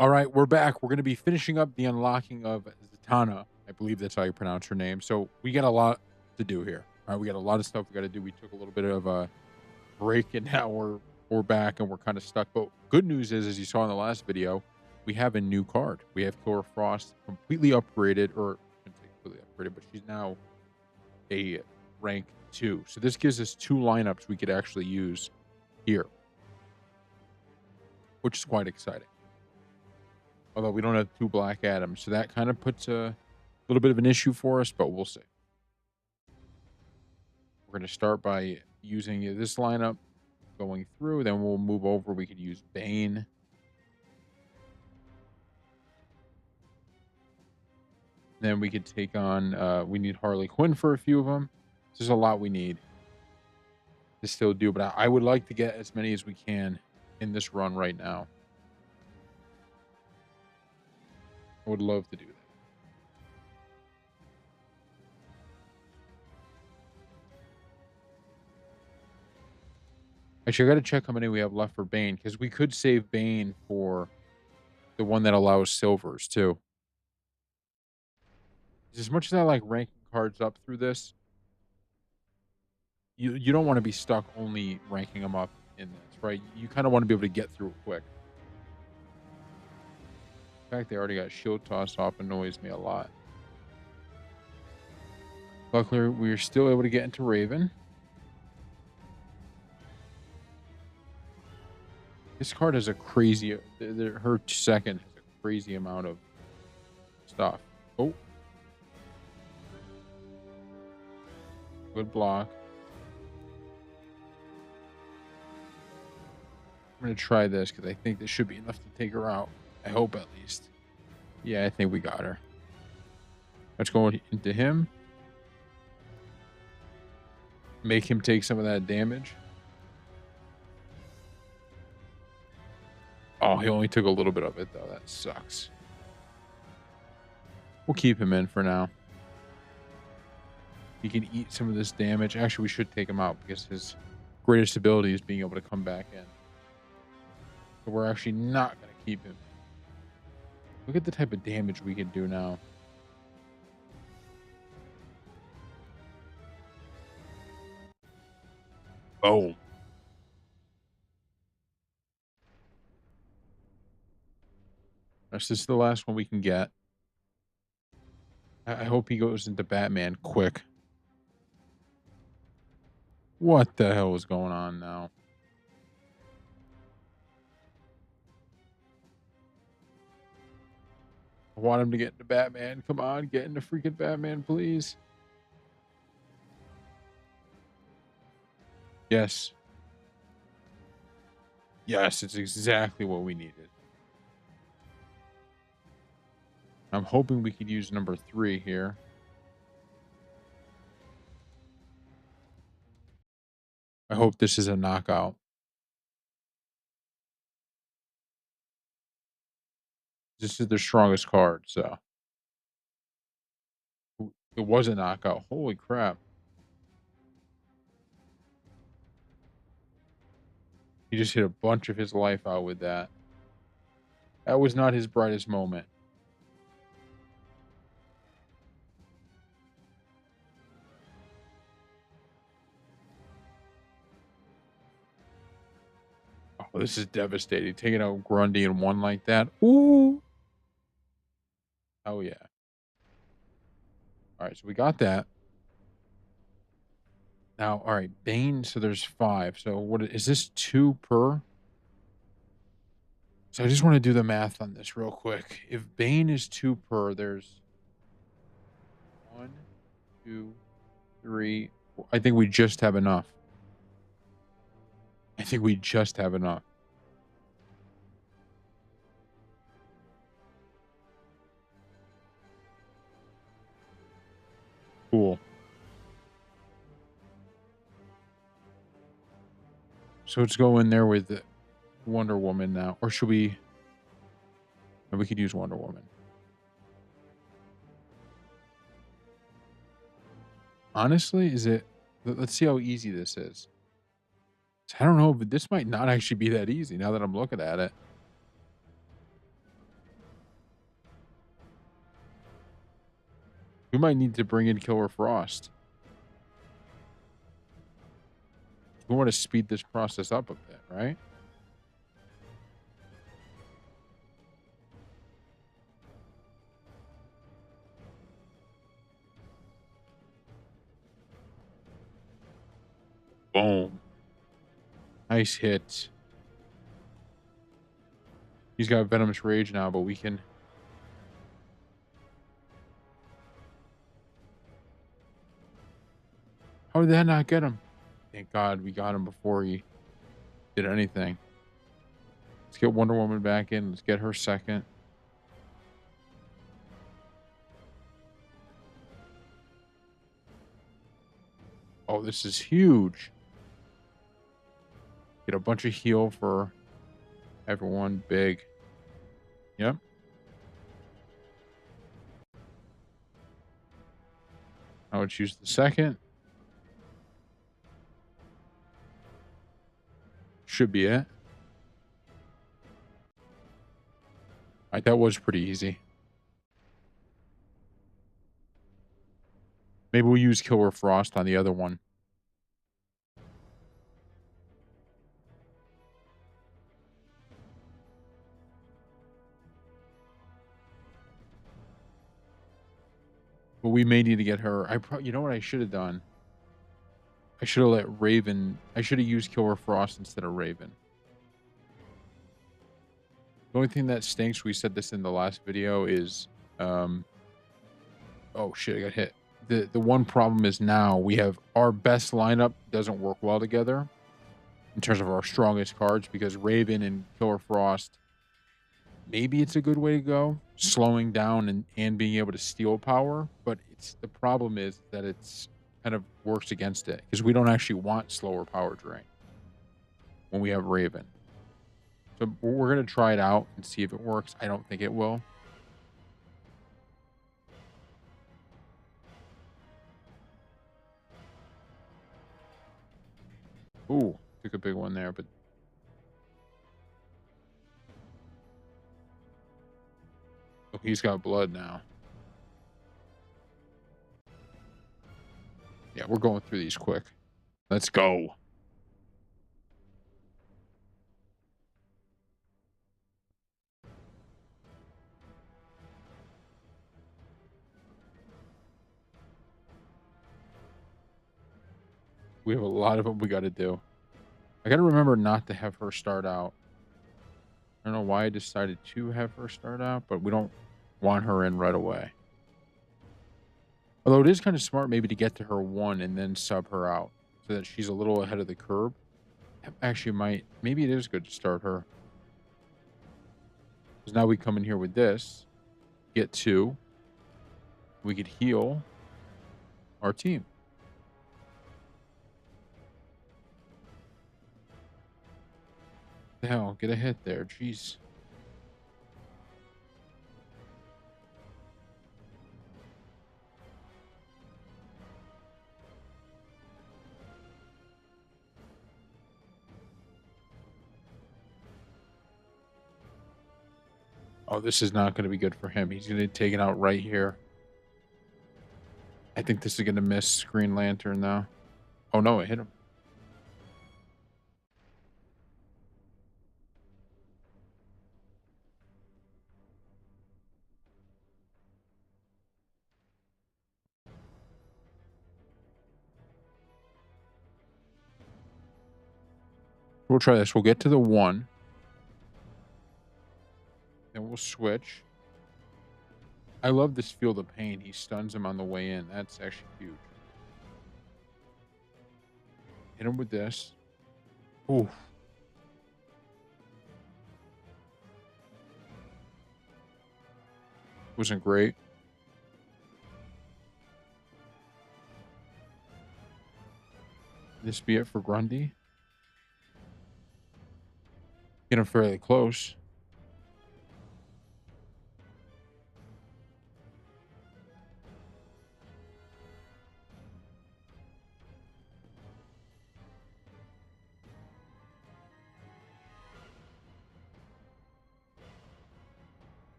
All right, we're back. We're going to be finishing up the unlocking of Zatanna. I believe that's how you pronounce her name. So we got a lot to do here. All right, we got a lot of stuff we got to do. We took a little bit of a break, and now we're back, and we're kind of stuck. But good news is, as you saw in the last video, we have a new card. We have Cora Frost completely upgraded, or I shouldn't say completely upgraded, but she's now a rank 2. So this gives us 2 lineups we could actually use here, which is quite exciting. Although we don't have 2 Black Adams, so that kind of puts a little bit of an issue for us, but we'll see. We're going to start by using this lineup, going through, then we'll move over. We could use Bane. Then we could take on, we need Harley Quinn for a few of them. There's a lot we need to still do, but I would like to get as many as we can in this run right now. I would love to do that. Actually, I got to check how many we have left for Bane, because we could save Bane for the one that allows silvers too. As much as I like ranking cards up through this, you don't want to be stuck only ranking them up in this, right? You kind of want to be able to get through it quick. The fact they already got shield toss off annoys me a lot. Luckily, we are still able to get into Raven. This card has a crazy, her second has a crazy amount of stuff. Oh. Good block. I'm going to try this because I think this should be enough to take her out. I hope at least. Yeah, I think we got her. Let's go into him. Make him take some of that damage. Oh, he only took a little bit of it, though. That sucks. We'll keep him in for now. He can eat some of this damage. Actually, we should take him out because his greatest ability is being able to come back in. But we're actually not going to keep him. Look at the type of damage we can do now. Oh. This is the last one we can get. I hope he goes into Batman quick. What the hell is going on now? I want him to get into Batman. Come on, get into freaking Batman, please. Yes. Yes, it's exactly what we needed. I'm hoping we could use number 3 here. I hope this is a knockout. This is their strongest card, so. It was a knockout. Holy crap. He just hit a bunch of his life out with that. That was not his brightest moment. Oh, this is devastating. Taking out Grundy in one like that. Ooh. Oh, yeah. All right, so we got that. Now, all right, Bane, so there's 5. So what is this 2 per? So I just want to do the math on this real quick. If Bane is 2 per, there's 1, 2, 3. I think we just have enough. I think we just have enough. Cool. So let's go in there with Wonder Woman now. Or should we? We could use Wonder Woman. Honestly, is it? Let's see how easy this is. I don't know, but this might not actually be that easy now that I'm looking at it. We might need to bring in Killer Frost. We want to speed this process up a bit, right? Boom. Nice hit. He's got Venomous Rage now, but we can... How did that not get him? Thank God we got him before he did anything. Let's get Wonder Woman back in. Let's get her second. Oh, this is huge. Get a bunch of heal for everyone. Big. Yep. I would choose the second. Should be it. All right, that was pretty easy. Maybe we'll use Killer Frost on the other one. But we may need to get her. You know what I should have done? I should have let Raven. I should have used Killer Frost instead of Raven. The only thing that stinks, we said this in the last video, is oh shit, I got hit. The one problem is now we have our best lineup doesn't work well together in terms of our strongest cards because Raven and Killer Frost, maybe it's a good way to go, slowing down and being able to steal power, but the problem is that it's kind of works against it because we don't actually want slower power drain when we have Raven. So we're going to try it out and see if it works. I don't think it will. Ooh, took a big one there, but oh, he's got blood now. Yeah, we're going through these quick. Let's go. We have a lot of them we got to do. I got to remember not to have her start out. I don't know why I decided to have her start out, but we don't want her in right away. Although it is kind of smart maybe to get to her one and then sub her out so that she's a little ahead of the curve. Actually, maybe it is good to start her. Because now we come in here with this, get two. We could heal our team. The hell, get a hit there. Jeez. Oh, this is not going to be good for him. He's going to take it out right here. I think this is going to miss Green Lantern now. Oh, no, it hit him. We'll try this. We'll get to the one. Then we'll switch. I love this Field of Pain. He stuns him on the way in. That's actually huge. Hit him with this. Ooh. Wasn't great. This be it for Grundy. Get him fairly close.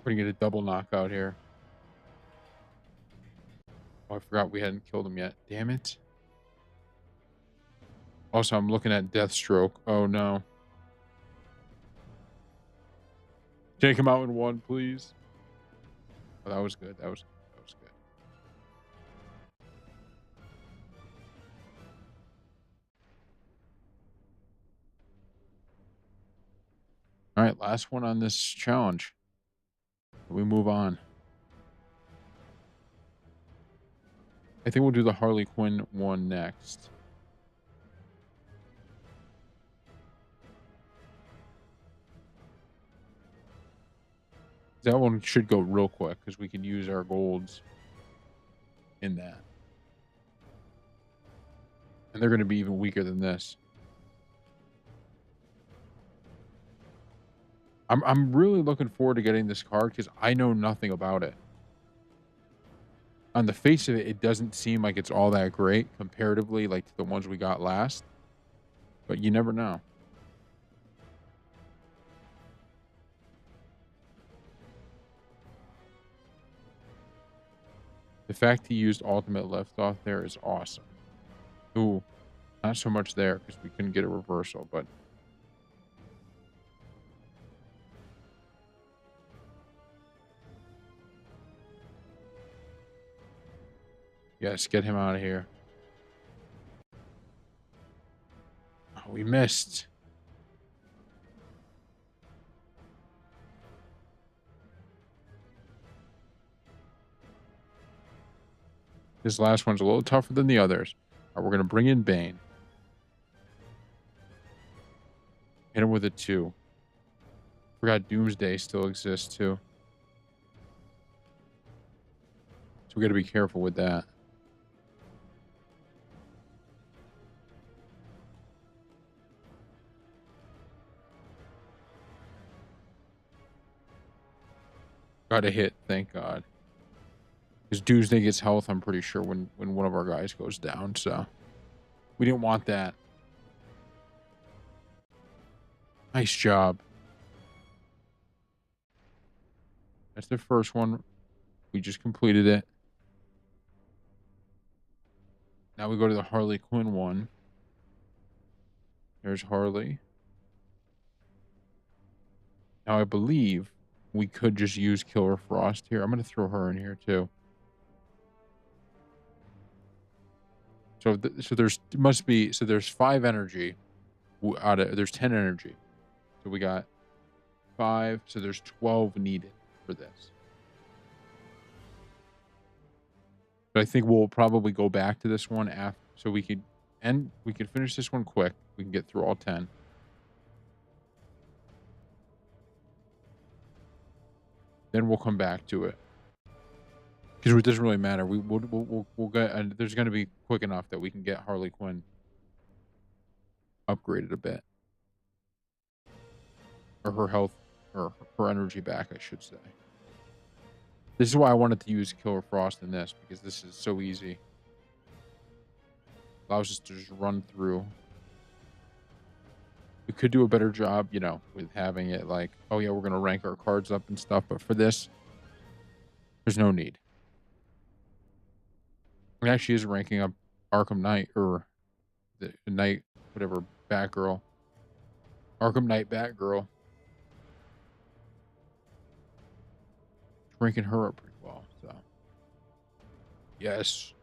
We're gonna get a double knockout here. Oh, I forgot we hadn't killed him yet. Damn it. Also, I'm looking at Deathstroke. Oh, no. Take him out in one, please. Oh, that was good. That was good. That was good. All right, last one on this challenge. We move on. I think we'll do the Harley Quinn one next. That one should go real quick because we can use our golds in that. And they're going to be even weaker than this. I'm really looking forward to getting this card because I know nothing about it. On the face of it, it doesn't seem like it's all that great comparatively, like to the ones we got last. But you never know. The fact he used ultimate left off there is awesome. Ooh, not so much there because we couldn't get a reversal, but yes, get him out of here. Oh, we missed. This last one's a little tougher than the others. All right, we're going to bring in Bane. Hit him with a 2. Forgot Doomsday still exists too. So we got to be careful with that. Got a hit, thank God. Because Doomsday gets health, I'm pretty sure, when one of our guys goes down. So we didn't want that. Nice job. That's the first one. We just completed it. Now we go to the Harley Quinn one. There's Harley. Now I believe we could just use Killer Frost here. I'm going to throw her in here too. So there's 5 energy out of there's 10 energy. So we got 5, so there's 12 needed for this. But I think we'll probably go back to this one after so we could finish this one quick. We can get through all 10. Then we'll come back to it. Because it doesn't really matter. We'll get there's going to be quick enough that we can get Harley Quinn upgraded a bit. Or her health, or her energy back, I should say. This is why I wanted to use Killer Frost in this, because this is so easy. Allows us to just run through. We could do a better job, you know, with having it like, oh yeah, we're going to rank our cards up and stuff. But for this, there's no need. It actually is ranking up Arkham Knight, or the Knight, whatever, Batgirl. Arkham Knight Batgirl. Ranking her up pretty well, so. Yes.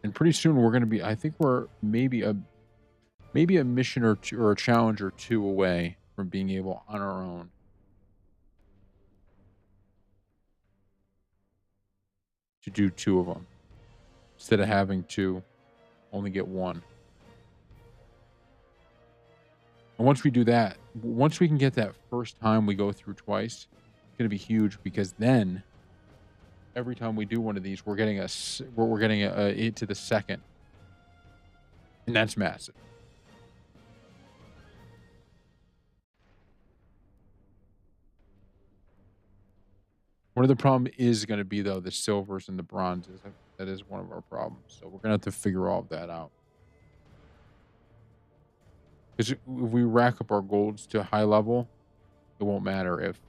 And pretty soon we're going to be, I think we're maybe a mission or two, or a challenge or 2 away from being able on our own to do 2 of them instead of having to only get 1. And once we do that, once we can get that first time we go through twice, it's going to be huge, because then every time we do one of these, we're getting a to the second, and that's massive. One of the problem is going to be, though, the silvers and the bronzes. That is one of our problems. So we're going to have to figure all of that out. Because if we rack up our golds to a high level, it won't matter if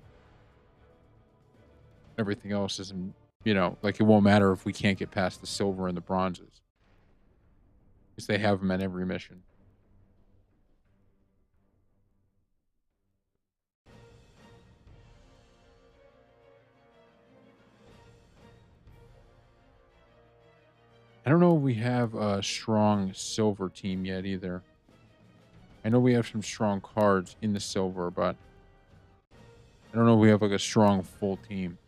Everything else isn't, like it won't matter if we can't get past the silver and the bronzes because they have them at every mission. I don't know if we have a strong silver team yet either. I know we have some strong cards in the silver, but I don't know if we have like a strong full team.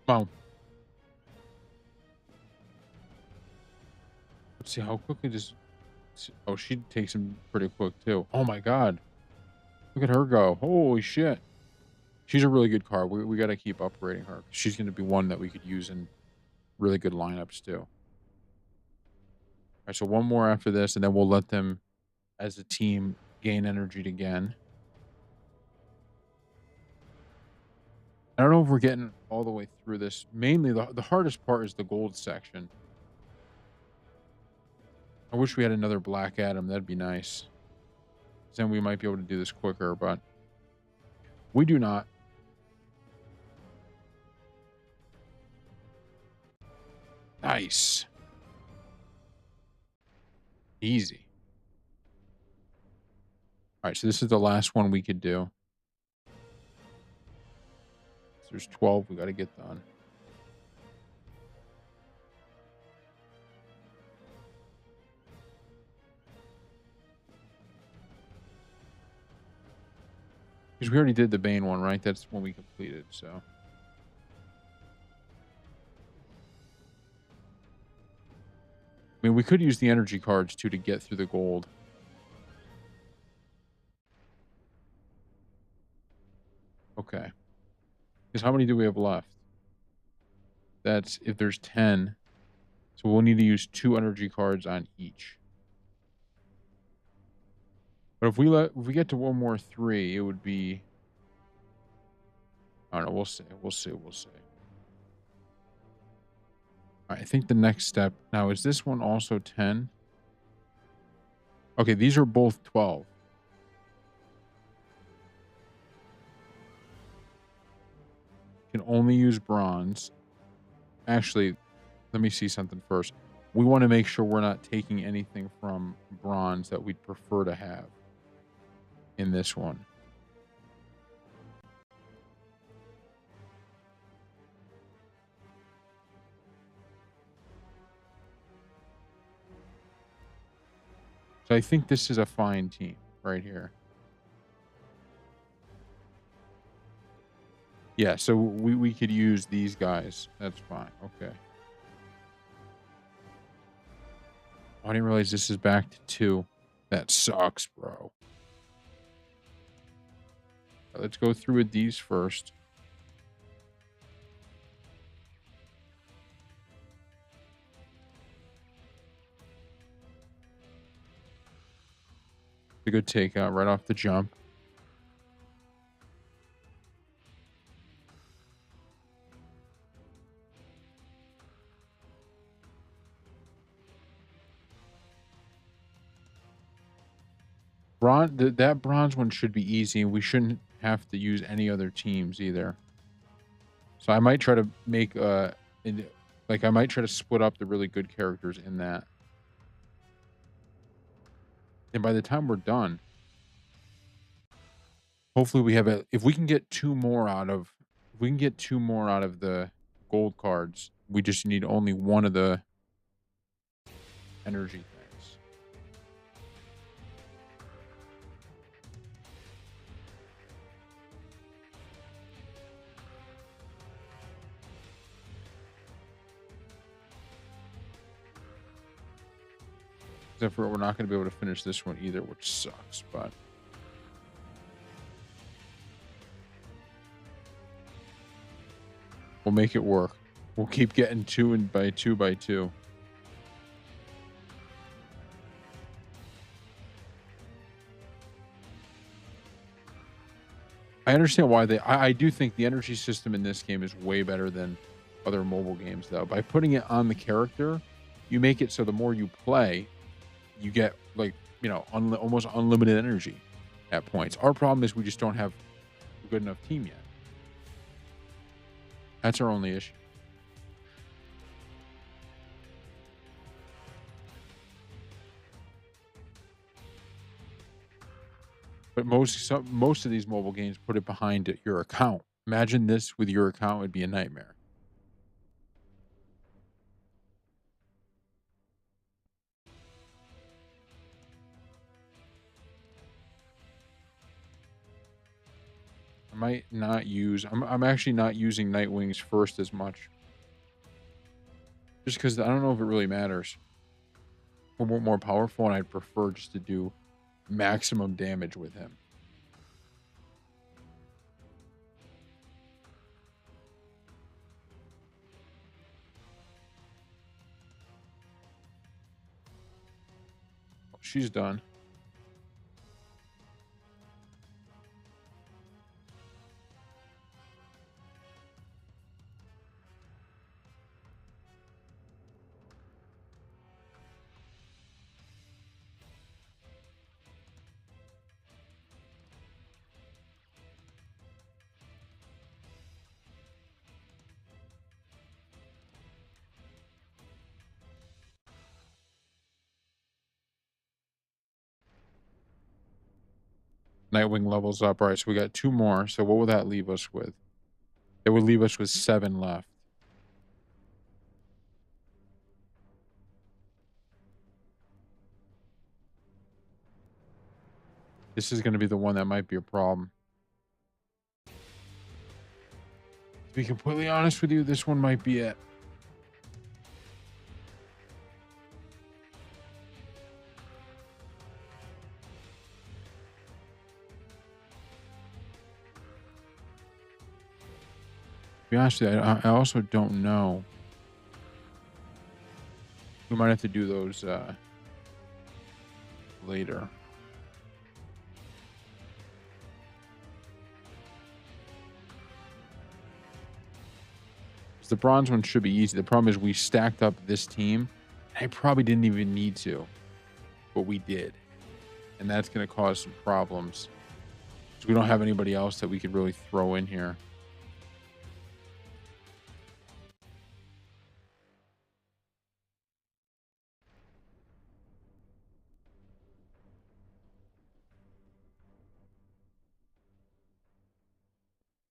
Well, let's see how quickly does. Oh, she takes him pretty quick too. Oh my god, look at her go! Holy shit, she's a really good card. We got to keep upgrading her. She's going to be one that we could use in really good lineups too. All right, so one more after this, and then we'll let them, as a team, gain energy again. I don't know if we're getting all the way through this. Mainly, the hardest part is the gold section. I wish we had another Black Adam. That'd be nice. Then we might be able to do this quicker, but we do not. Nice. Easy. All right, so this is the last one we could do. So there's 12 we got to get done. Because we already did the Bane one, right? That's when we completed, so. I mean, we could use the energy cards, too, to get through the gold. Okay. Because how many do we have left? That's if there's 10. So we'll need to use 2 energy cards on each. But if we get to one more 3, it would be. I don't know. We'll see. We'll see. We'll see. All right, I think the next step now is this one also 10. Okay, these are both 12. Can only use bronze. Actually, let me see something first. We want to make sure we're not taking anything from bronze that we'd prefer to have in this one. So I think this is a fine team right here. Yeah, so we could use these guys. That's fine. Okay. I didn't realize this is back to 2. That sucks, bro. Let's go through with these first. A good takeout right off the jump. That bronze one should be easy, and we shouldn't have to use any other teams either. So I might try to make I might try to split up the really good characters in that. And by the time we're done, hopefully we have if we can get 2 more out of the gold cards, we just need only one of the energy things. Except for we're not going to be able to finish this one either, which sucks, but we'll make it work. We'll keep getting two and by two by two. I understand why I do think the energy system in this game is way better than other mobile games, though. By putting it on the character, you make it so the more you play, you get like, you know, almost unlimited energy at points. Our problem is we just don't have a good enough team yet. That's our only issue. But most of these mobile games put it behind your account. Imagine this with your account would be a nightmare. I might not use. I'm actually not using Nightwing's first as much, just because I don't know if it really matters. We're more powerful, and I'd prefer just to do maximum damage with him. Oh, she's done. Nightwing levels up. All right, so we got two more. So what will that leave us with? It would leave us with 7 left. This is going to be the one that might be a problem. To be completely honest with you, this one might be it. To be honest with you, I also don't know. We might have to do those later. The bronze one should be easy. The problem is we stacked up this team. I probably didn't even need to, but we did. And that's going to cause some problems. Because we don't have anybody else that we could really throw in here.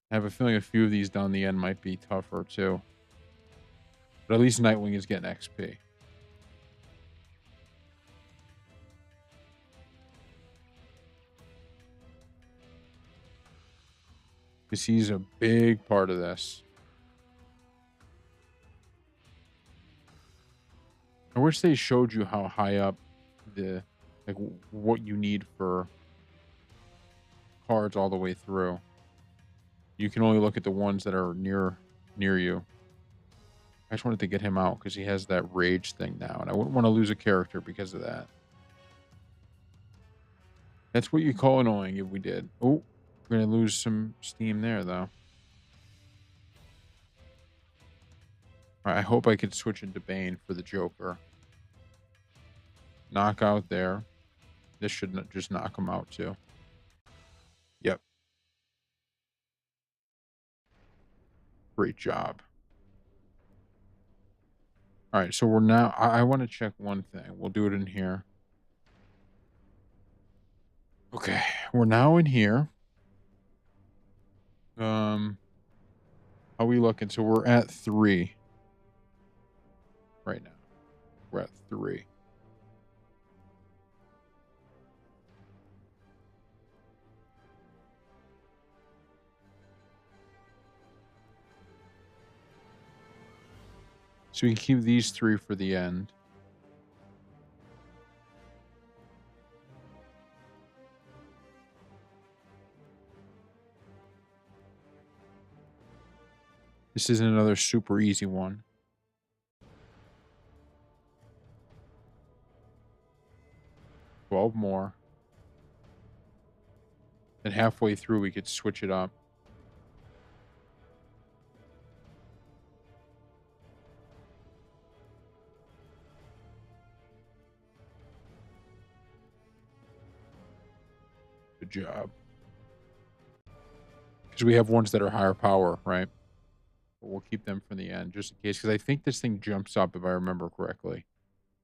I have a feeling a few of these down the end might be tougher too. But at least Nightwing is getting XP. Because he's a big part of this. I wish they showed you how high up the, like, what you need for cards all the way through. You can only look at the ones that are near you. I just wanted to get him out because he has that rage thing now, and I wouldn't want to lose a character because of that. That's what you call annoying if we did. Oh, we're going to lose some steam there, though. All right, I hope I could switch into Bane for the Joker. Knockout there. This should just knock him out, too. Yep. Great job. All right, so we're now... I want to check one thing. We'll do it in here. Okay, we're now in here. How are we looking? So we're at 3 right now. We're at 3. So we can keep these 3 for the end. This isn't another super easy one. 12 more. And halfway through, we could switch it up. Good job. Because we have ones that are higher power, right? But we'll keep them for the end just in case. Because I think this thing jumps up, if I remember correctly.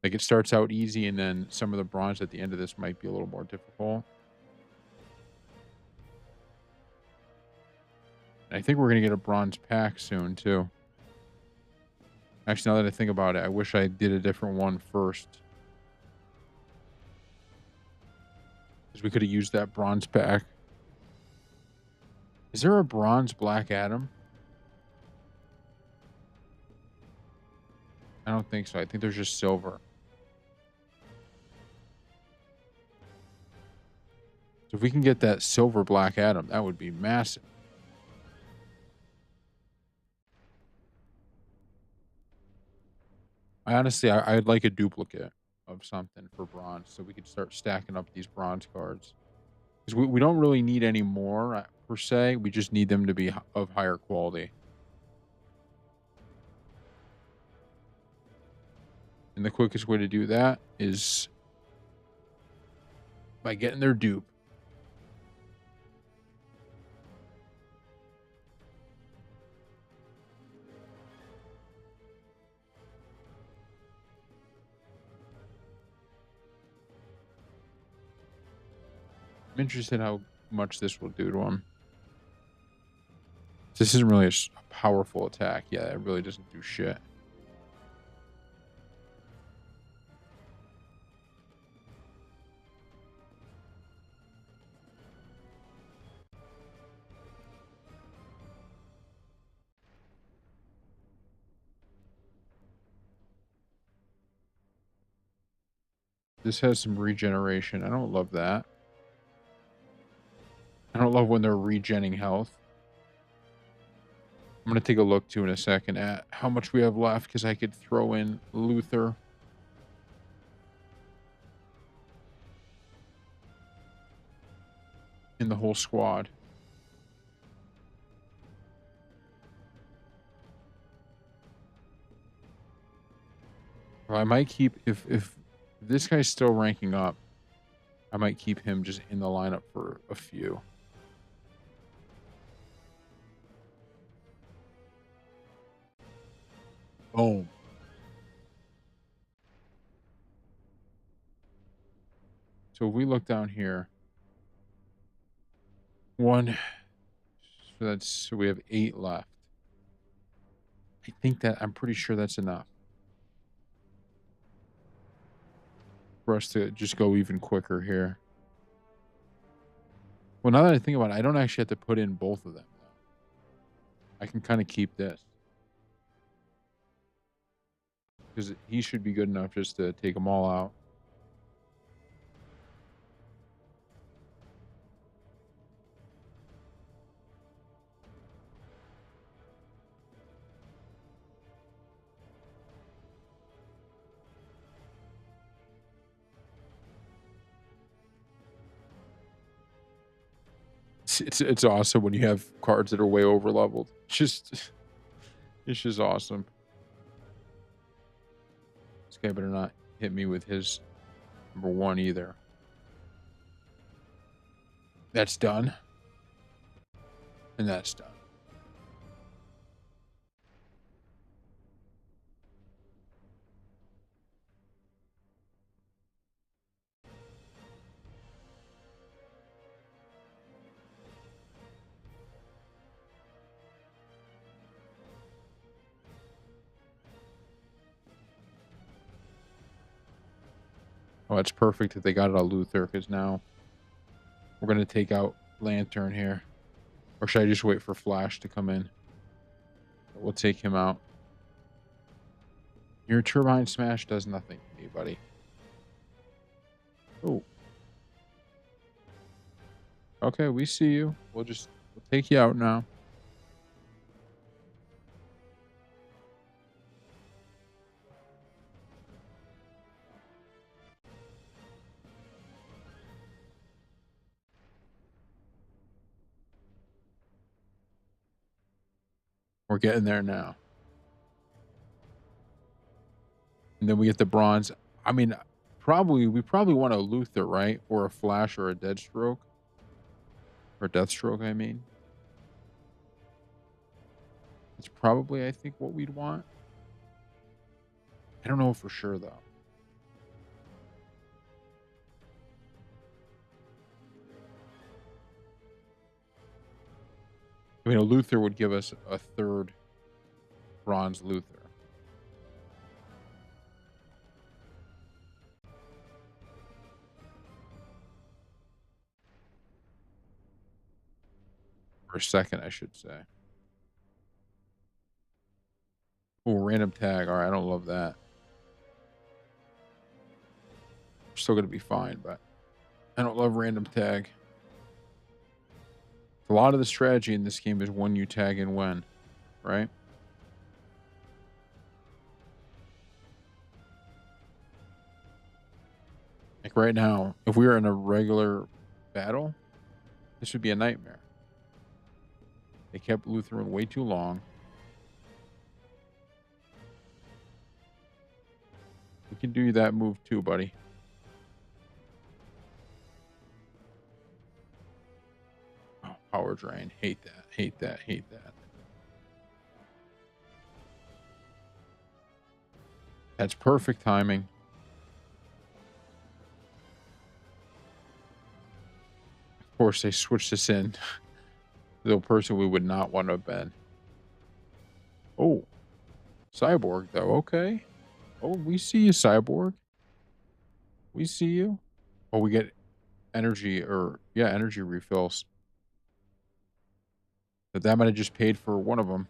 Like it starts out easy, and then some of the bronze at the end of this might be a little more difficult. And I think we're going to get a bronze pack soon, too. Actually, now that I think about it, I wish I did a different one first. Because we could have used that bronze pack. Is there a bronze Black Adam? I don't think so. I think there's just silver. So if we can get that silver Black Adam, that would be massive. I'd like a duplicate of something for bronze so we could start stacking up these bronze cards. Because we don't really need any more per se. We just need them to be of higher quality. And the quickest way to do that is by getting their dupe. I'm interested how much this will do to him. This isn't really a powerful attack. Yeah, it really doesn't do shit. This has some regeneration. I don't love that. I don't love when they're regenning health. I'm going to take a look, too, in a second at how much we have left, because I could throw in Luther. In the whole squad. Well, I might keep, if this guy's still ranking up, I might keep him just in the lineup for a few. Boom. So if we look down here, so we have 8 left. I'm pretty sure that's enough for us to just go even quicker here. Well, now that I think about it, I don't actually have to put in both of them, though. I can kind of keep this. Because he should be good enough just to take them all out. It's awesome when you have cards that are way over leveled. It's just awesome. This guy better not hit me with his number 1 either. That's done. And that's done. Oh, it's perfect that they got it on Luther, because now we're going to take out Lantern here. Or should I just wait for Flash to come in? We'll take him out. Your Turbine Smash does nothing to me, buddy. Oh. Okay, we see you. We'll take you out now. We're getting there now. And then we get the bronze. I mean, we probably want a Luther, right? Or a Flash or a Deathstroke. Or Deathstroke, I mean. It's probably, I think, what we'd want. I don't know for sure, though. I mean, a Luther would give us a third bronze Luther. Or a second, I should say. Oh, random tag. All right, I don't love that. We're still going to be fine, but I don't love random tag. A lot of the strategy in this game is when you tag and when, right? Like right now, if we were in a regular battle, this would be a nightmare. They kept Lutheran way too long. We can do that move too, buddy. Oh, power drain. Hate that. Hate that. Hate that. That's perfect timing. Of course, they switched us in. The person we would not want to have been. Oh, Cyborg, though. Okay. Oh, we see you, Cyborg. We see you. Oh, we get energy or, yeah, energy refills. But that might have just paid for one of them.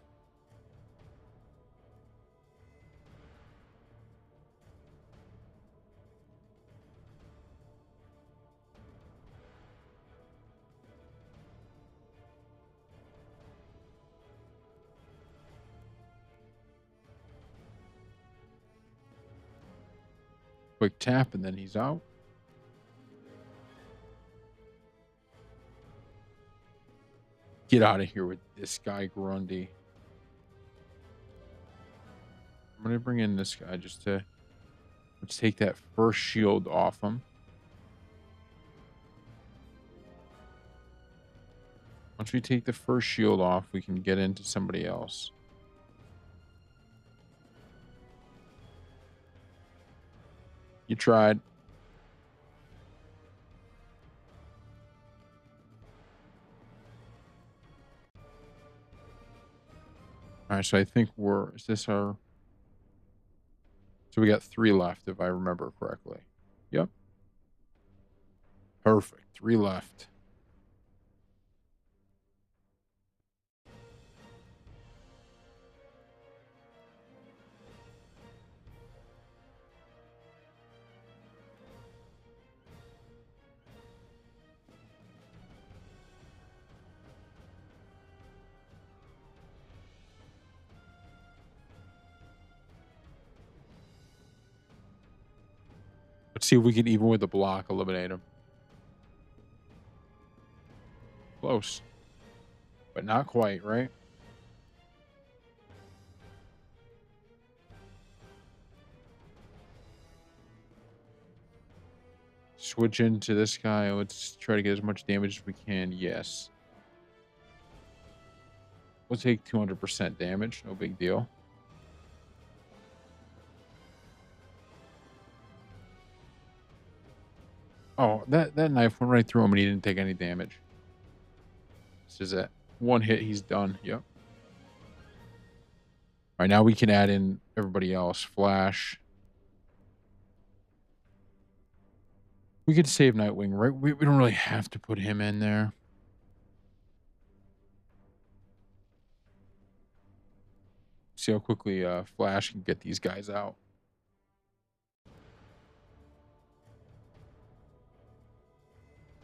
Quick tap, and then he's out. Get out of here with this guy, Grundy. I'm going to bring in this guy just to... Let's take that first shield off him. Once we take the first shield off, we can get into somebody else. You tried. All right, so I think we're... Is this our... So we got 3 left, if I remember correctly. Yep. Perfect. 3 left. Let's see if we can, even with the block, eliminate him. Close. But not quite, right? Switch into this guy. Let's try to get as much damage as we can. Yes. We'll take 200% damage. No big deal. Oh, that knife went right through him and he didn't take any damage. This is it. One hit, he's done. Yep. All right, now we can add in everybody else. Flash. We could save Nightwing, right? We don't really have to put him in there. See how quickly Flash can get these guys out.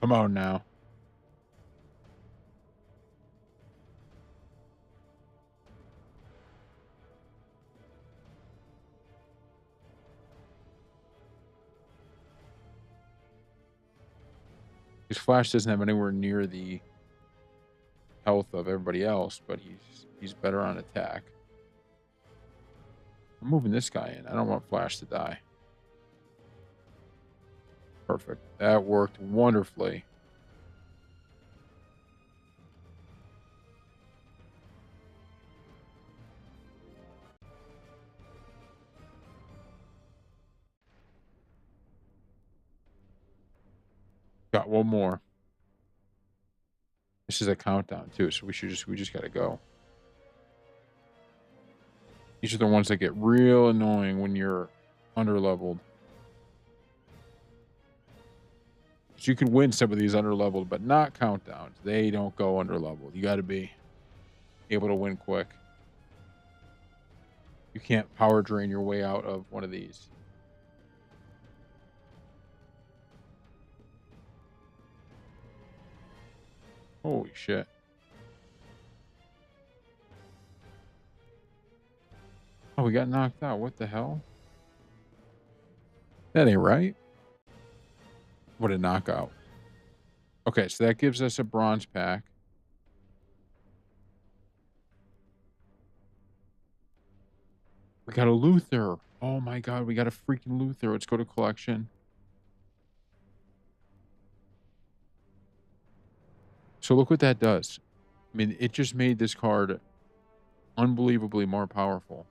Come on now. Because Flash doesn't have anywhere near the health of everybody else, but he's better on attack. I'm moving this guy in. I don't want Flash to die. Perfect. That worked wonderfully. Got one more. This is a countdown too, so we just gotta go. These are the ones that get real annoying when you're underleveled. So you can win some of these underleveled, but not countdowns. They don't go underleveled. You got to be able to win quick. You can't power drain your way out of one of these. Holy shit. Oh, we got knocked out. What the hell? That ain't right. What a knockout. Okay, so that gives us a bronze pack. We got a Luther. Oh my god, we got a freaking Luther. Let's go to collection. So look what that does. I mean, it just made this card unbelievably more powerful.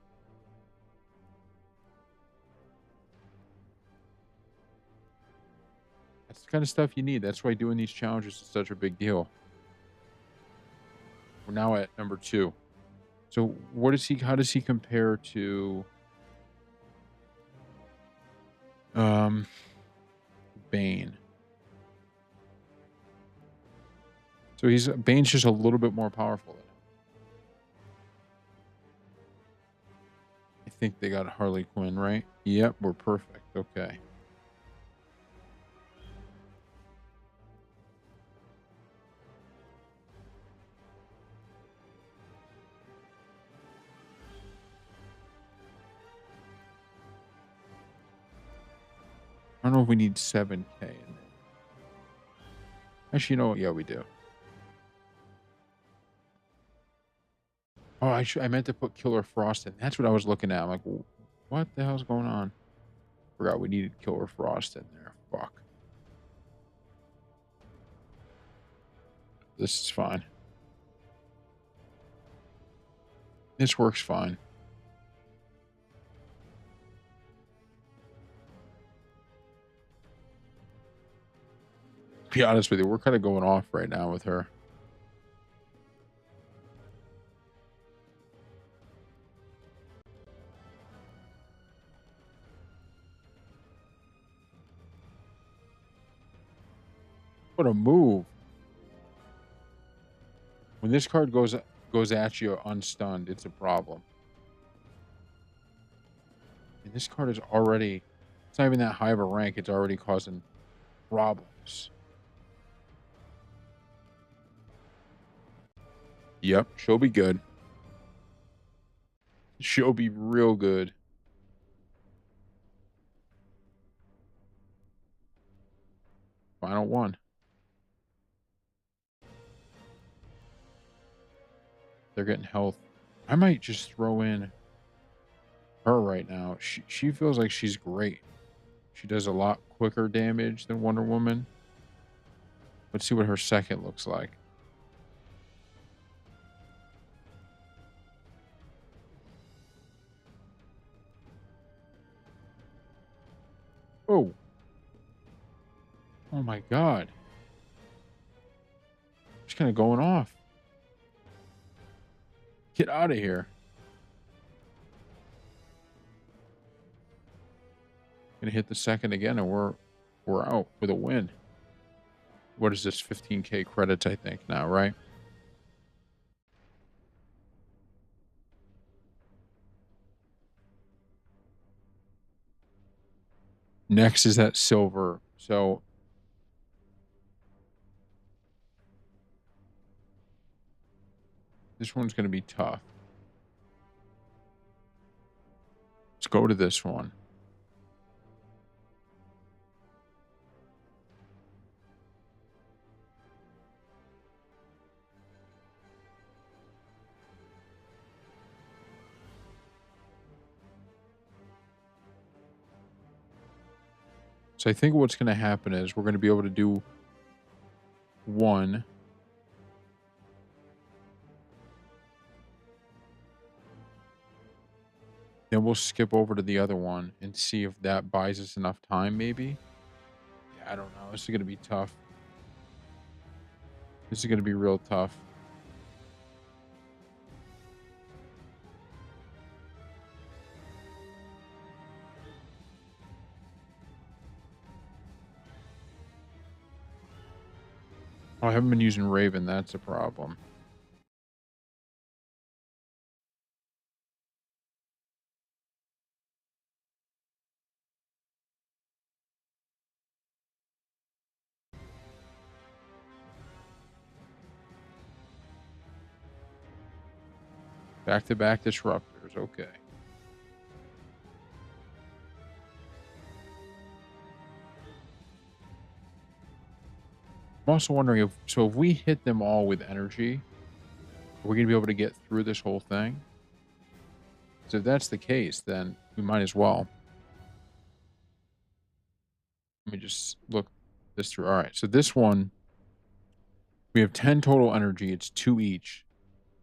That's the kind of stuff you need. That's why doing these challenges is such a big deal. We're now at number 2. So what is he? How does he compare to Bane? So Bane's just a little bit more powerful than him. I think they got Harley Quinn, right? Yep, we're perfect. Okay. I don't know if we need 7K in there. Actually, you know what? Yeah, we do. Oh, I meant to put Killer Frost in. That's what I was looking at. I'm like, what the hell's going on? Forgot we needed Killer Frost in there. Fuck. This is fine. This works fine. To be honest with you, we're kind of going off right now with her. What a move. When this card goes at you unstunned, it's a problem. And this card is already, it's not even that high of a rank, it's already causing problems. Yep, she'll be good. She'll be real good. Final one. They're getting health. I might just throw in her right now. She feels like she's great. She does a lot quicker damage than Wonder Woman. Let's see what her second looks like. Oh. Oh my god. She's kind of going off. Get out of here. Gonna hit the second again and we're out with a win. What is this? 15K credits, I think, now, right? Next is that silver. So this one's going to be tough. Let's go to this one. So I think what's going to happen is we're going to be able to do one. Then we'll skip over to the other one and see if that buys us enough time, maybe. Yeah, I don't know. This is going to be tough. This is going to be real tough. Oh, I haven't been using Raven. That's a problem. Back-to-back disruptors. Okay. I'm also wondering if we hit them all with energy, are we going to be able to get through this whole thing? So if that's the case, then we might as well. Let me just look this through. All right. So this one, we have 10 total energy. It's 2 each.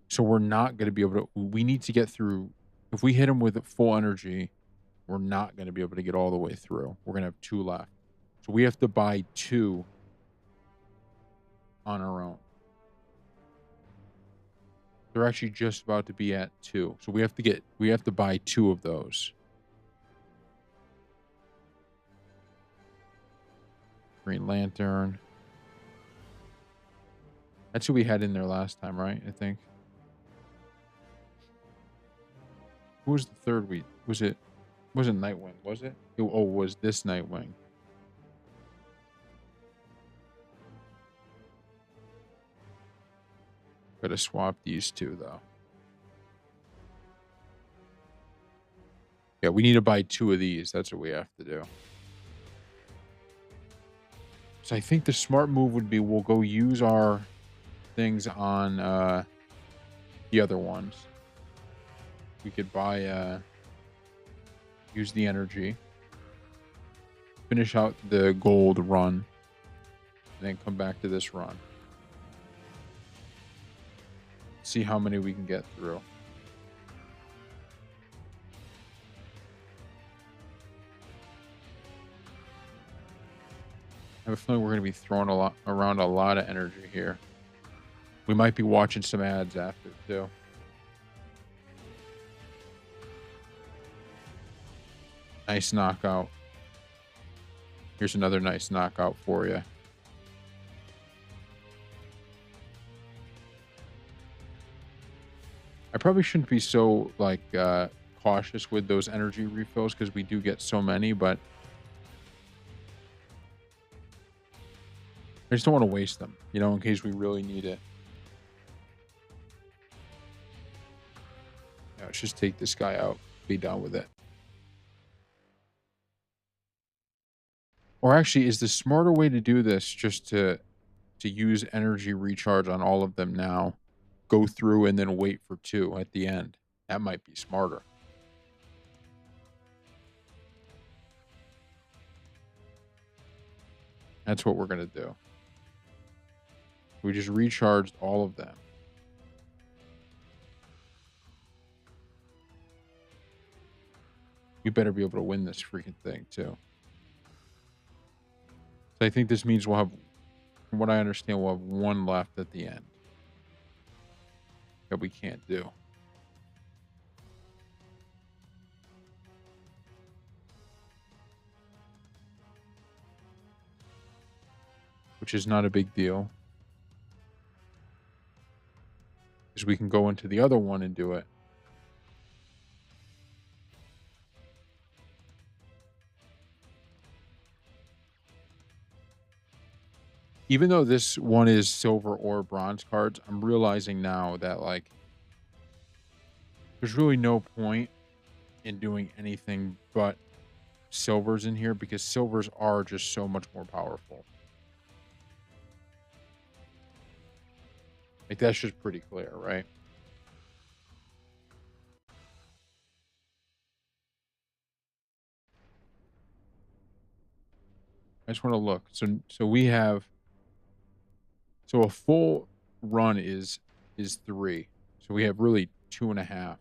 So we're not going to be able to, we need to get through. If we hit them with full energy, we're not going to be able to get all the way through. We're going to have 2 left. So we have to buy 2 on our own. They're actually just about to be at 2. So we have to buy 2 of those. Green Lantern. That's who we had in there last time, right? I think. Who was the third we wasn't Nightwing, was it? Was this Nightwing? Gotta swap these 2 though. Yeah, we need to buy 2 of these. That's what we have to do. So I think the smart move would be we'll go use our things on the other ones. We could buy use the energy, finish out the gold run, and then come back to this run. See how many we can get through. I have a feeling we're going to be throwing around a lot of energy here. We might be watching some ads after too. Nice knockout. Here's another nice knockout for you. I probably shouldn't be so like cautious with those energy refills because we do get so many, but I just don't want to waste them, in case we really need it. Yeah, let's just take this guy out, be done with it. Or actually, is the smarter way to do this just to use energy recharge on all of them now, go through and then wait for 2 at the end? That might be smarter. That's what we're going to do. We just recharged all of them. We better be able to win this freaking thing too. So I think this means we'll have, from what I understand, we'll have 1 left at the end that we can't do. Which is not a big deal. Because we can go into the other one and do it. Even though this one is silver or bronze cards, I'm realizing now that, like, there's really no point in doing anything but silvers in here because silvers are just so much more powerful. Like, that's just pretty clear, right? I just want to look. So we have so a full run is 3. So we have really 2.5.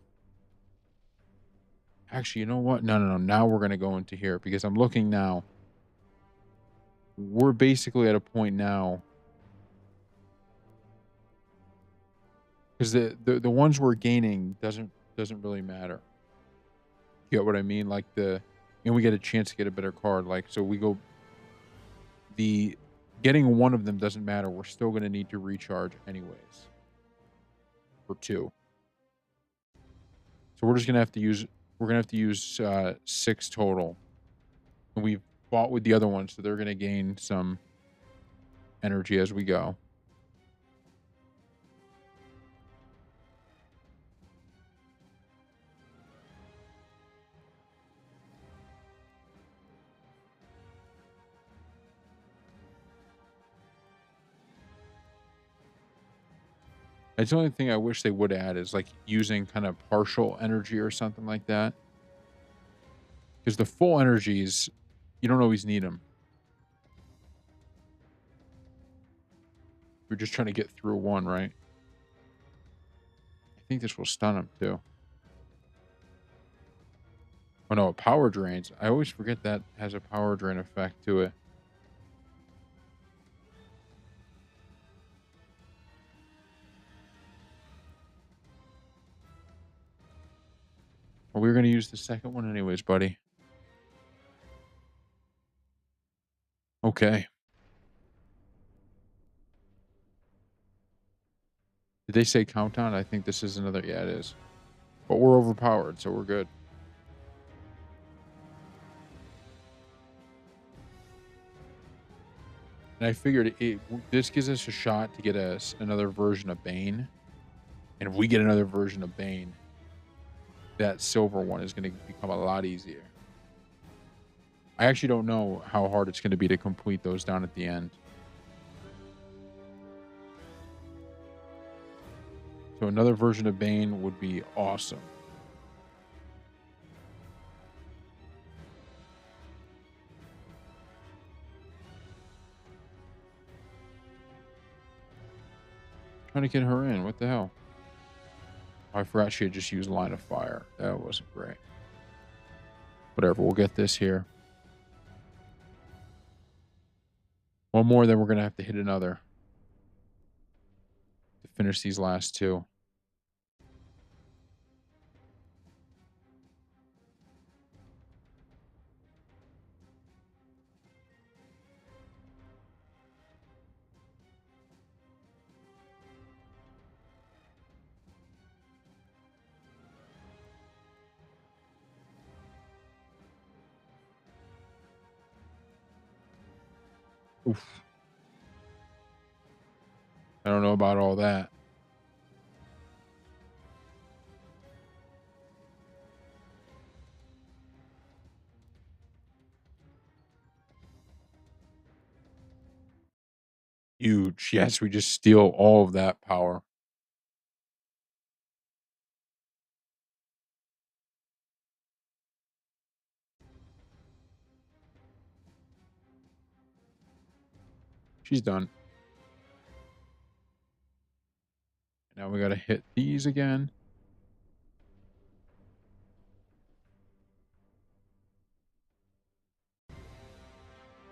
Actually, you know what? No, no, no. Now we're gonna go into here because I'm looking now. We're basically at a point now because the ones we're gaining doesn't really matter. You get what I mean? Like and we get a chance to get a better card. Like so we go the getting one of them doesn't matter. We're still gonna need to recharge anyways for 2. So we're gonna have to use 6 total. And we've fought with the other ones, so they're gonna gain some energy as we go. It's the only thing I wish they would add is like using kind of partial energy or something like that. Because the full energies, you don't always need them. You're just trying to get through one, right? I think this will stun him too. Oh no, it power drains. I always forget that has a power drain effect to it. Well, we were going to use the second one anyways, buddy. Okay. Did they say countdown? I think this is another. Yeah, it is. But we're overpowered, so we're good. And I figured this gives us a shot to get us another version of Bane. And if we get another version of Bane, that silver one is going to become a lot easier. I actually don't know how hard it's going to be to complete those down at the end. So another version of Bane would be awesome. Trying to get her in. What the hell? I forgot she had just used line of fire. That wasn't great. Whatever. We'll get this here. One more, then we're going to have to hit another to finish these last 2. Oof. I don't know about all that. Huge. Yes, we just steal all of that power. She's done. Now we got to hit these again.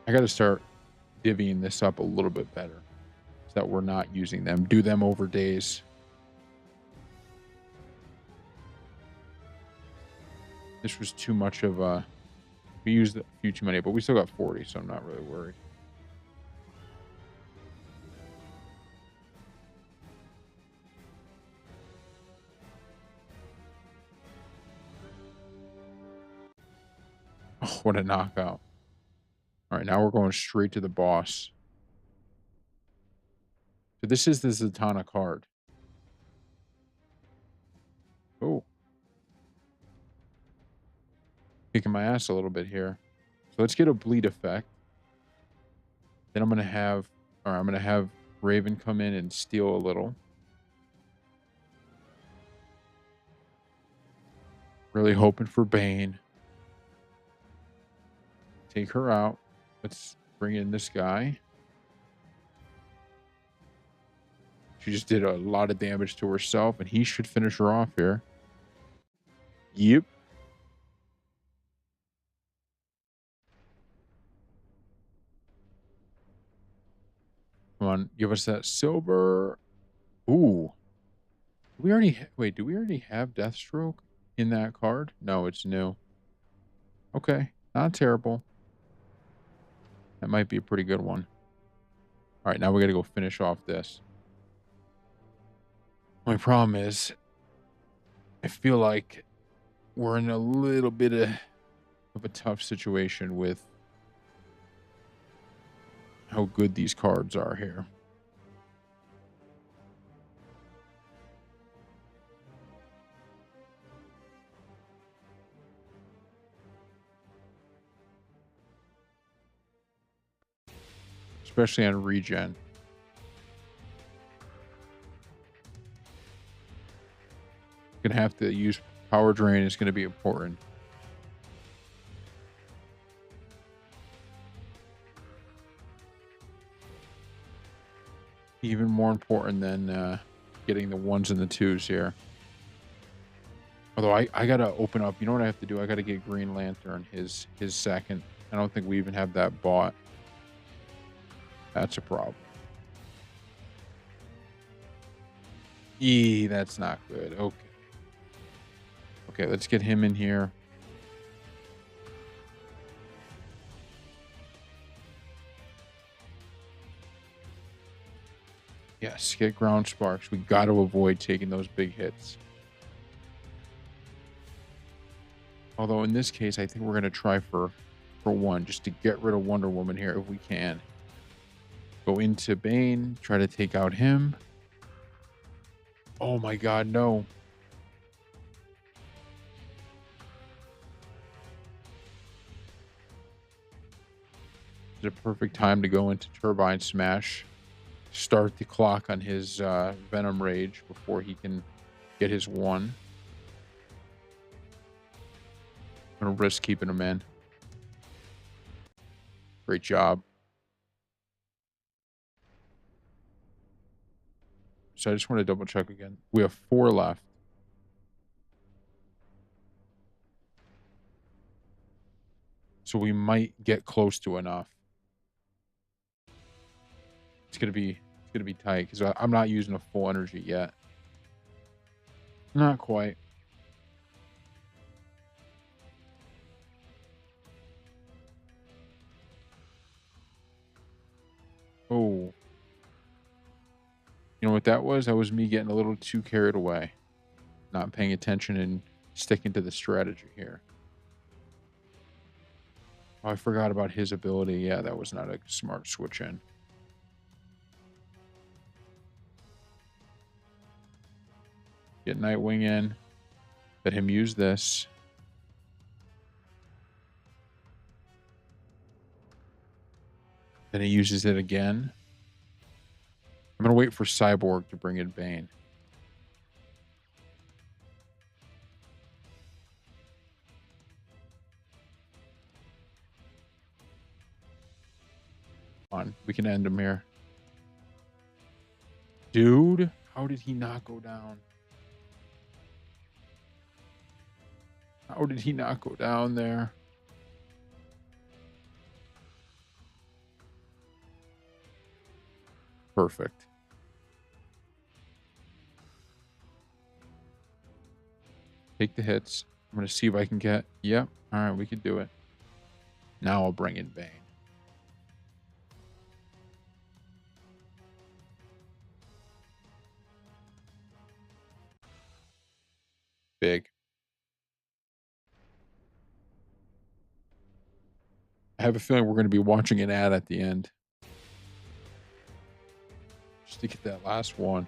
I got to start divvying this up a little bit better so that we're not using them. Do them over days. This was too much of a... We used a few too many, but we still got 40, so I'm not really worried. Oh, what a knockout. All right, now we're going straight to the boss. So this is the Zatanna card. Oh, kicking my ass a little bit here. So let's get a bleed effect. Then I'm gonna have Raven come in and steal a little. Really hoping for Bane. Take her out. Bring in this guy. She just did a lot of damage to herself, and he should finish her off here. Yep. Come on, give us that silver. Ooh. We already wait, do we already have Deathstroke in that card? No, it's new. Okay, not terrible. That might be a pretty good one. All right, now we got to go finish off this. My problem is, I feel like we're in a little bit of a tough situation with how good these cards are here. Especially on regen. Gonna have to use power drain is gonna be important. Even more important than getting the ones and the twos here. Although I gotta open up. You know what I have to do? I gotta get Green Lantern his second. I don't think we even have that bought. That's a problem. That's not good. Okay. Okay, let's get him in here. Yes, get ground sparks. We got to avoid taking those big hits. Although in this case, I think we're going to try for one, just to get rid of Wonder Woman here if we can. Go into Bane, try to take out him. Oh my God, no. It's a perfect time to go into Turbine Smash. Start the clock on his Venom Rage before he can get his one. I'm going to risk keeping him in. Great job. So I just want to double check again. We have 4 left. So we might get close to enough. It's gonna be tight because I'm not using a full energy yet. Not quite. Oh. You know what that was? That was me getting a little too carried away. Not paying attention and sticking to the strategy here. Oh, I forgot about his ability. Yeah, that was not a smart switch in. Get Nightwing in. Let him use this. Then he uses it again. I'm going to wait for Cyborg to bring in Bane. Come on, we can end him here. Dude, how did he not go down? How did he not go down there? Perfect. Take the hits. I'm going to see if I can get... Yep. All right, we can do it. Now I'll bring in Bane. Big. I have a feeling we're going to be watching an ad at the end. Just to get that last one.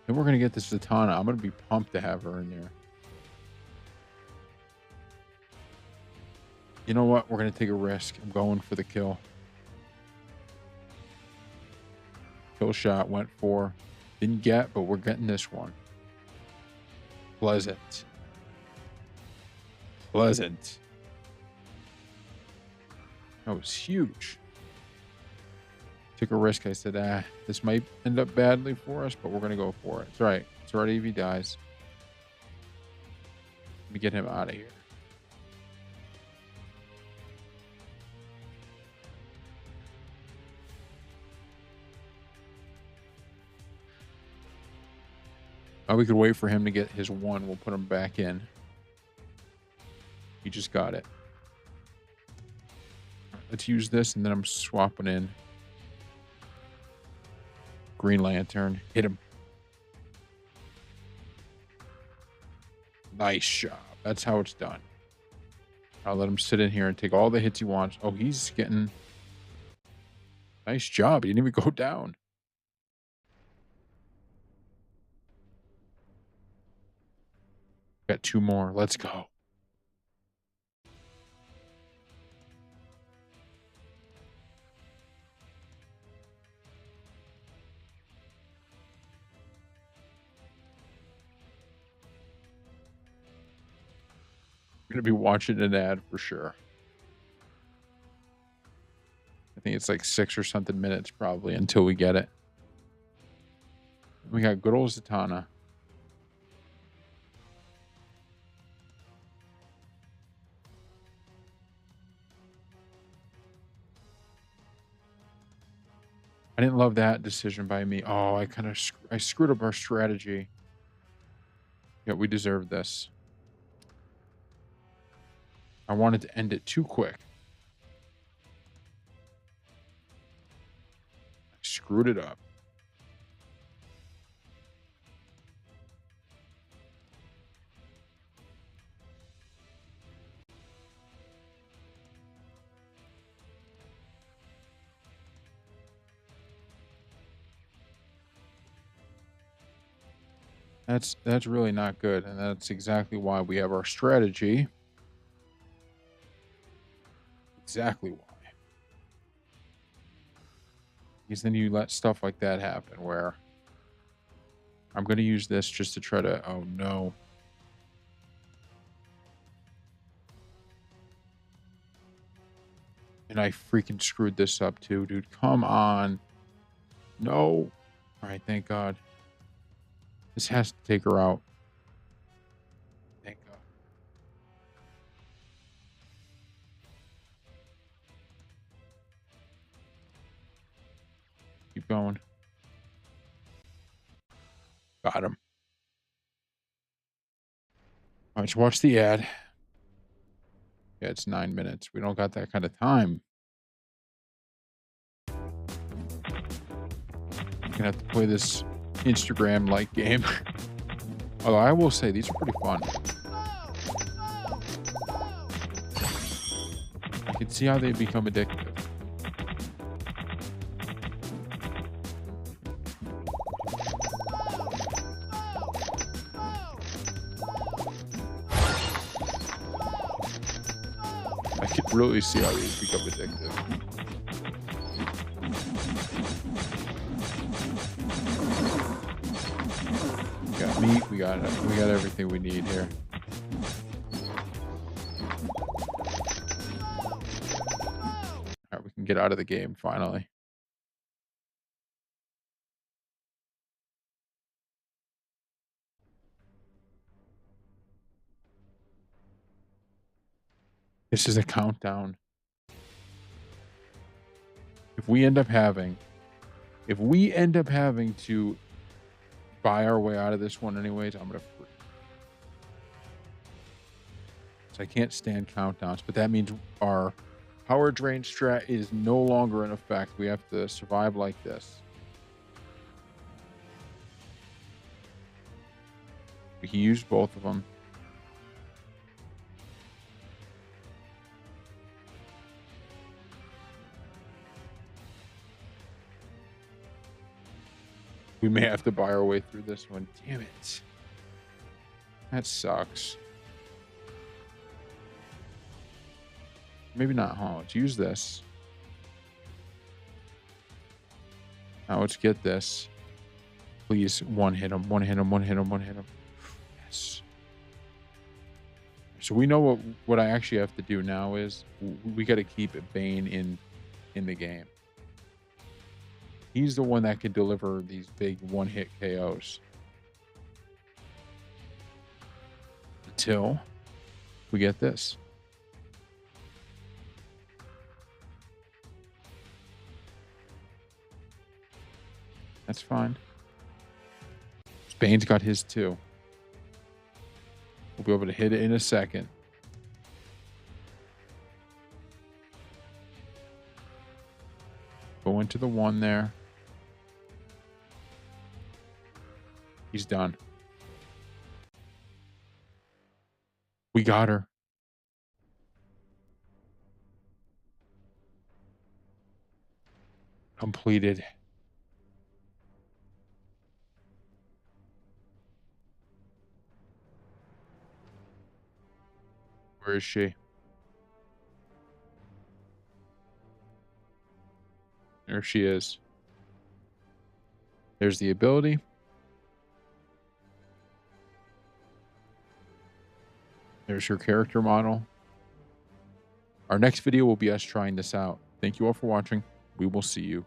Then we're going to get this Zatanna. I'm going to be pumped to have her in there. You know what? We're going to take a risk. I'm going for the kill. Kill shot went for. Didn't get, but we're getting this one. Pleasant. Pleasant. That was huge. Took a risk. I said, this might end up badly for us, but we're going to go for it. It's all right. It's already if he dies. Let me get him out of here. We could wait for him to get his one. We'll put him back in. He just got it. Let's use this, and then I'm swapping in Green Lantern. Hit him. Nice job. That's how it's done. I'll let him sit in here and take all the hits he wants. Oh, he's getting... Nice job. He didn't even go down. Got 2 more. Let's go. I'm going to be watching an ad for sure. I think it's like 6 or something minutes probably until we get it. We got good old Zatanna. I didn't love that decision by me. Oh, I screwed up our strategy. Yeah, we deserved this. I wanted to end it too quick. I screwed it up. That's really not good, and that's exactly why we have our strategy. Exactly why. Because then you let stuff like that happen where I'm going to use this just to try to... Oh, no. And I freaking screwed this up too, dude. Come on. No. All right, thank God. This has to take her out. Thank God. Keep going. Got him. All right, so watch the ad. Yeah, it's 9 minutes. We don't got that kind of time. Gonna have to play this Instagram-like game. Although I will say these are pretty fun. I can see how they become addictive. I can really see how these become addictive. We got meat, we got everything we need here. Alright, we can get out of the game finally. This is a countdown. If we end up having to buy our way out of this one anyways, I'm gonna freak. So I can't stand countdowns, but that means our power drain strat is no longer in effect. We have to survive like this. He used both of them. We may have to buy our way through this one. Damn it. That sucks. Maybe not, huh? Let's use this. Now let's get this. Please, one hit him, one hit him, one hit him, one hit him. Yes. So we know what I actually have to do now is we got to keep Bane in the game. He's the one that can deliver these big one-hit KOs until we get this. That's fine. Bane's got his too. We'll be able to hit it in a second. Go into the one there. He's done. We got her. Completed. Where is she? There she is. There's the ability. There's her character model. Our next video will be us trying this out. Thank you all for watching. We will see you